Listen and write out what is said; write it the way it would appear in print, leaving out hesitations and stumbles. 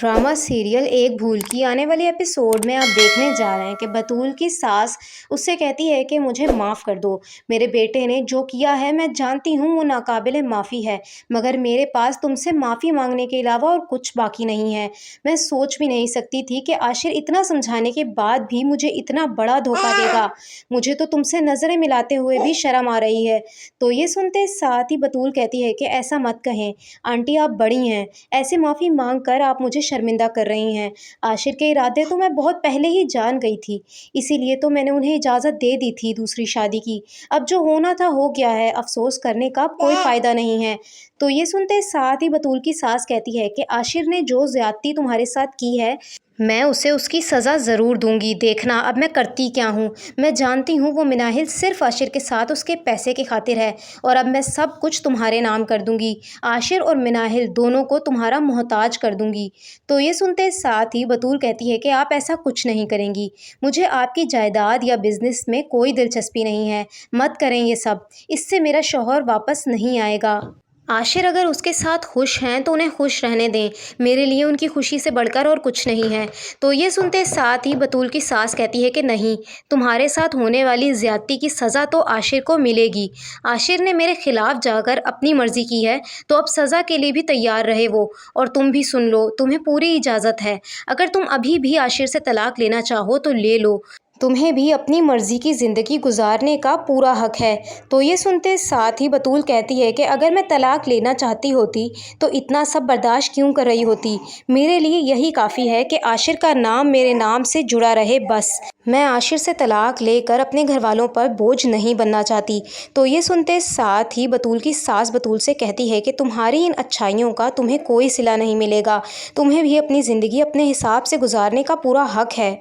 Drama serial एक भूल की आने वाले एपिसोड में आप देखने जा रहे हैं कि बतूल की सास उससे कहती है कि मुझे माफ़ कर दो। मेरे बेटे ने जो किया है मैं जानती हूँ वो नाकाबिले माफ़ी है, मगर मेरे पास तुमसे माफ़ी मांगने के अलावा और कुछ बाकी नहीं है। मैं सोच भी नहीं सकती थी कि आशिर इतना समझाने के बाद भी मुझे इतना बड़ा धोखा देगा। मुझे तो तुमसे नज़रें मिलाते हुए भी शर्म आ रही है। तो ये सुनते साथ ही बतूल कहती है कि ऐसा मत कहें आंटी, आप बड़ी हैं, ऐसे माफ़ी मांग कर आप मुझे शर्मिंदा कर रही हैं। आशिर के इरादे तो मैं बहुत पहले ही जान गई थी, इसीलिए तो मैंने उन्हें इजाज़त दे दी थी दूसरी शादी की। अब जो होना था हो गया है, अफसोस करने का कोई फ़ायदा नहीं है। तो ये सुनते साथ ही बतूल की सास कहती है कि आशिर ने जो ज़्यादती तुम्हारे साथ की है, मैं उसे उसकी सज़ा ज़रूर दूंगी। देखना अब मैं करती क्या हूँ। मैं जानती हूँ वो मिनाहिल सिर्फ आशिर के साथ उसके पैसे की खातिर है, और अब मैं सब कुछ तुम्हारे नाम कर दूंगी। आशिर और मिनाहिल दोनों को तुम्हारा मोहताज कर दूंगी। तो ये सुनते साथ ही बतूल कहती है कि आप ऐसा कुछ नहीं करेंगी। मुझे आपकी जायदाद या बिजनेस में कोई दिलचस्पी नहीं है। मत करें ये सब, इससे मेरा शौहर वापस नहीं आएगा। आशिर अगर उसके साथ खुश हैं तो उन्हें खुश रहने दें। मेरे लिए उनकी खुशी से बढ़कर और कुछ नहीं है। तो ये सुनते साथ ही बतूल की सास कहती है कि नहीं, तुम्हारे साथ होने वाली ज़्यादती की सज़ा तो आशिर को मिलेगी। आशिर ने मेरे खिलाफ जाकर अपनी मर्ज़ी की है, तो अब सज़ा के लिए भी तैयार रहे वो। और तुम भी सुन लो, तुम्हें पूरी इजाज़त है। अगर तुम अभी भी आशिर से तलाक लेना चाहो तो ले लो। तुम्हें भी अपनी मर्ज़ी की ज़िंदगी गुजारने का पूरा हक है। तो ये सुनते साथ ही बतूल कहती है कि अगर मैं तलाक लेना चाहती होती तो इतना सब बर्दाश्त क्यों कर रही होती। मेरे लिए यही काफ़ी है कि आशिर का नाम मेरे नाम से जुड़ा रहे, बस। मैं आशिर से तलाक लेकर अपने घर वालों पर बोझ नहीं बनना चाहती। तो ये सुनते साथ ही बतूल की सास बतूल से कहती है कि तुम्हारी इन अच्छाइयों का तुम्हें कोई सिला नहीं मिलेगा। तुम्हें भी अपनी ज़िंदगी अपने हिसाब से गुजारने का पूरा हक है।